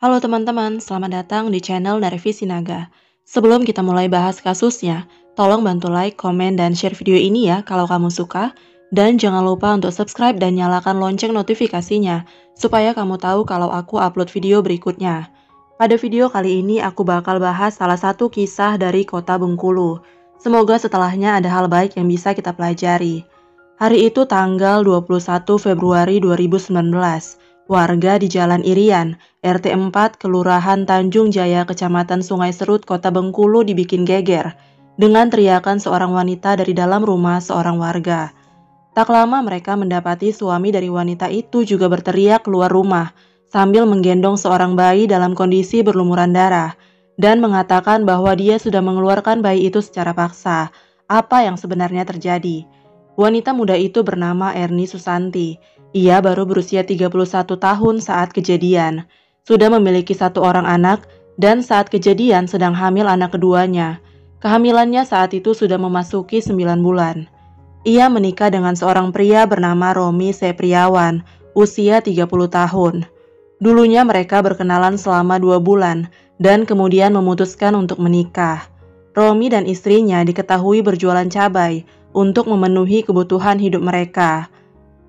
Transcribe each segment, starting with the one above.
Halo teman-teman, selamat datang di channel Narevisi Naga. Sebelum kita mulai bahas kasusnya, tolong bantu like, komen, dan share video ini ya kalau kamu suka. Dan jangan lupa untuk subscribe dan nyalakan lonceng notifikasinya, supaya kamu tahu kalau aku upload video berikutnya. Pada video kali ini aku bakal bahas salah satu kisah dari kota Bengkulu. Semoga setelahnya ada hal baik yang bisa kita pelajari. Hari itu tanggal 21 Februari 2019. Warga di Jalan Irian, RT 4, Kelurahan Tanjung Jaya, Kecamatan Sungai Serut, Kota Bengkulu dibikin geger dengan teriakan seorang wanita dari dalam rumah seorang warga. Tak lama mereka mendapati suami dari wanita itu juga berteriak keluar rumah sambil menggendong seorang bayi dalam kondisi berlumuran darah dan mengatakan bahwa dia sudah mengeluarkan bayi itu secara paksa. Apa yang sebenarnya terjadi? Wanita muda itu bernama Erni Susanti. Ia baru berusia 31 tahun saat kejadian. Sudah memiliki satu orang anak dan saat kejadian sedang hamil anak keduanya. Kehamilannya saat itu sudah memasuki 9 bulan. Ia menikah dengan seorang pria bernama Romi Sepriawan, usia 30 tahun. Dulunya mereka berkenalan selama 2 bulan dan kemudian memutuskan untuk menikah. Romi dan istrinya diketahui berjualan cabai untuk memenuhi kebutuhan hidup mereka.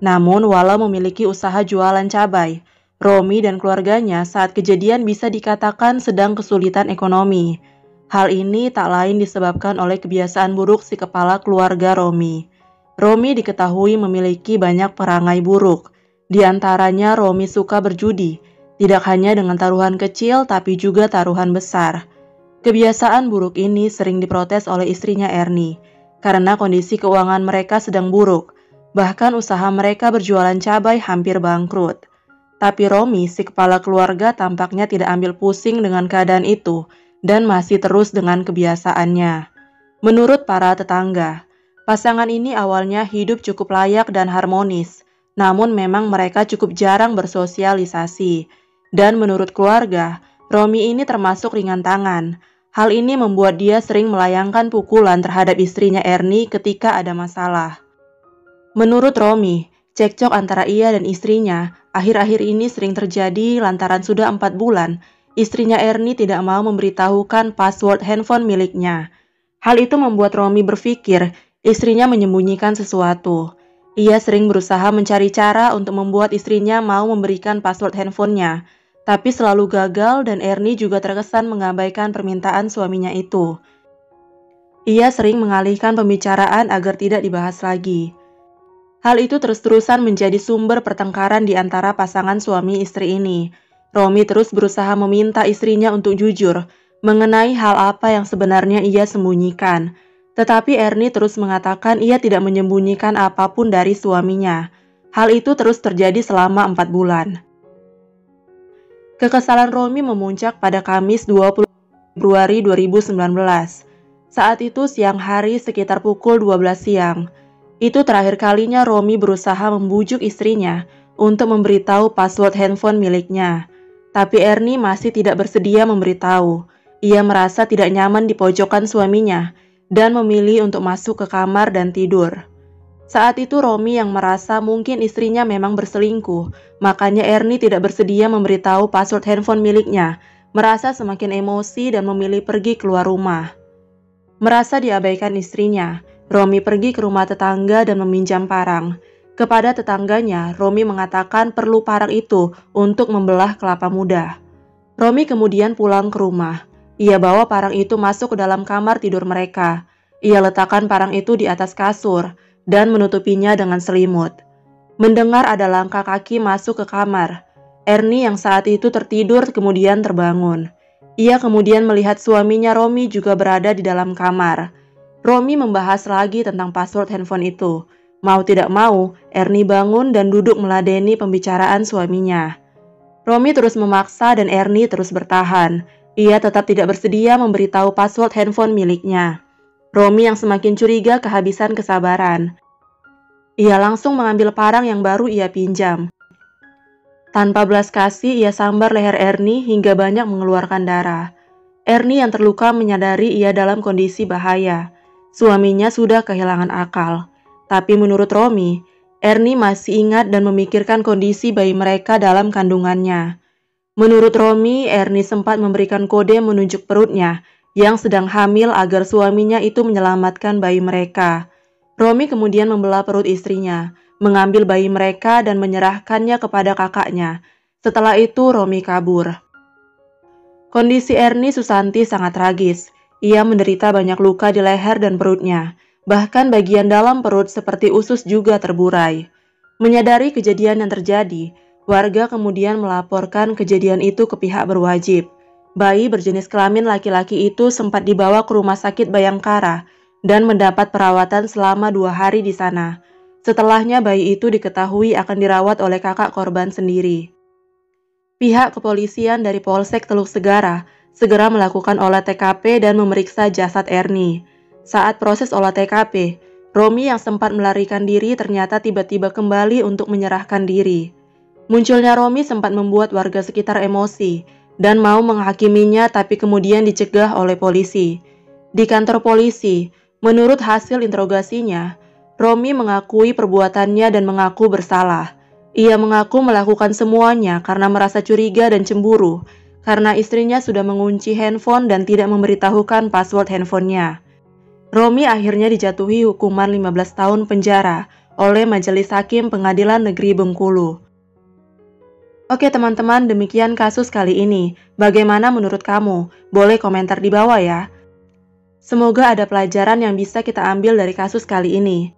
Namun walau memiliki usaha jualan cabai, Romi dan keluarganya saat kejadian bisa dikatakan sedang kesulitan ekonomi. Hal ini tak lain disebabkan oleh kebiasaan buruk si kepala keluarga Romi. Romi diketahui memiliki banyak perangai buruk. Di antaranya Romi suka berjudi, tidak hanya dengan taruhan kecil tapi juga taruhan besar. Kebiasaan buruk ini sering diprotes oleh istrinya Erni, karena kondisi keuangan mereka sedang buruk. Bahkan usaha mereka berjualan cabai hampir bangkrut. Tapi Romi, si kepala keluarga, tampaknya tidak ambil pusing dengan keadaan itu dan masih terus dengan kebiasaannya. Menurut para tetangga, pasangan ini awalnya hidup cukup layak dan harmonis, namun memang mereka cukup jarang bersosialisasi. Dan menurut keluarga, Romi ini termasuk ringan tangan. Hal ini membuat dia sering melayangkan pukulan terhadap istrinya Erni ketika ada masalah. Menurut Romi, cekcok antara ia dan istrinya akhir-akhir ini sering terjadi lantaran sudah 4 bulan, istrinya Erni tidak mau memberitahukan password handphone miliknya. Hal itu membuat Romi berpikir istrinya menyembunyikan sesuatu. Ia sering berusaha mencari cara untuk membuat istrinya mau memberikan password handphonenya, tapi selalu gagal dan Erni juga terkesan mengabaikan permintaan suaminya itu. Ia sering mengalihkan pembicaraan agar tidak dibahas lagi. Hal itu terus-terusan menjadi sumber pertengkaran di antara pasangan suami istri ini. Romi terus berusaha meminta istrinya untuk jujur mengenai hal apa yang sebenarnya ia sembunyikan. Tetapi Erni terus mengatakan ia tidak menyembunyikan apapun dari suaminya. Hal itu terus terjadi selama 4 bulan. Kekesalan Romi memuncak pada Kamis 20 Februari 2019. Saat itu siang hari sekitar pukul 12 siang. Itu terakhir kalinya Romi berusaha membujuk istrinya untuk memberitahu password handphone miliknya. Tapi Erni masih tidak bersedia memberitahu. Ia merasa tidak nyaman di pojokan suaminya dan memilih untuk masuk ke kamar dan tidur. Saat itu Romi yang merasa mungkin istrinya memang berselingkuh, makanya Erni tidak bersedia memberitahu password handphone miliknya, merasa semakin emosi dan memilih pergi keluar rumah. Merasa diabaikan istrinya, Romi pergi ke rumah tetangga dan meminjam parang. Kepada tetangganya, Romi mengatakan perlu parang itu untuk membelah kelapa muda. Romi kemudian pulang ke rumah. Ia bawa parang itu masuk ke dalam kamar tidur mereka. Ia letakkan parang itu di atas kasur dan menutupinya dengan selimut. Mendengar ada langkah kaki masuk ke kamar, Erni yang saat itu tertidur kemudian terbangun. Ia kemudian melihat suaminya Romi juga berada di dalam kamar. Romi membahas lagi tentang password handphone itu. Mau tidak mau, Erni bangun dan duduk meladeni pembicaraan suaminya. Romi terus memaksa dan Erni terus bertahan. Ia tetap tidak bersedia memberitahu password handphone miliknya. Romi yang semakin curiga kehabisan kesabaran. Ia langsung mengambil parang yang baru ia pinjam. Tanpa belas kasih, ia sambar leher Erni hingga banyak mengeluarkan darah. Erni yang terluka menyadari ia dalam kondisi bahaya. Suaminya sudah kehilangan akal. Tapi menurut Romi, Erni masih ingat dan memikirkan kondisi bayi mereka dalam kandungannya. Menurut Romi, Ernie sempat memberikan kode menunjuk perutnya yang sedang hamil agar suaminya itu menyelamatkan bayi mereka. Romi kemudian membelah perut istrinya, mengambil bayi mereka dan menyerahkannya kepada kakaknya. Setelah itu, Romi kabur. Kondisi Ernie Susanti sangat tragis. Ia menderita banyak luka di leher dan perutnya. Bahkan bagian dalam perut seperti usus juga terburai. Menyadari kejadian yang terjadi, warga kemudian melaporkan kejadian itu ke pihak berwajib. Bayi berjenis kelamin laki-laki itu sempat dibawa ke Rumah Sakit Bayangkara dan mendapat perawatan selama 2 hari di sana. Setelahnya bayi itu diketahui akan dirawat oleh kakak korban sendiri. Pihak kepolisian dari Polsek Teluk Segara segera melakukan olah TKP dan memeriksa jasad Ernie. Saat proses olah TKP, Romi yang sempat melarikan diri ternyata tiba-tiba kembali untuk menyerahkan diri. Munculnya Romi sempat membuat warga sekitar emosi dan mau menghakiminya, tapi kemudian dicegah oleh polisi. Di kantor polisi, menurut hasil interogasinya, Romi mengakui perbuatannya dan mengaku bersalah. Ia mengaku melakukan semuanya karena merasa curiga dan cemburu, karena istrinya sudah mengunci handphone dan tidak memberitahukan password handphonenya. Romi akhirnya dijatuhi hukuman 15 tahun penjara oleh Majelis Hakim Pengadilan Negeri Bengkulu. Oke teman-teman, demikian kasus kali ini. Bagaimana menurut kamu? Boleh komentar di bawah ya. Semoga ada pelajaran yang bisa kita ambil dari kasus kali ini.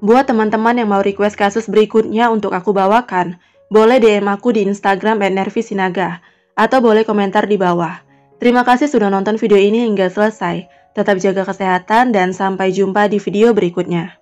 Buat teman-teman yang mau request kasus berikutnya untuk aku bawakan, boleh DM aku di Instagram @nervisinaga atau boleh komentar di bawah. Terima kasih sudah nonton video ini hingga selesai. Tetap jaga kesehatan dan sampai jumpa di video berikutnya.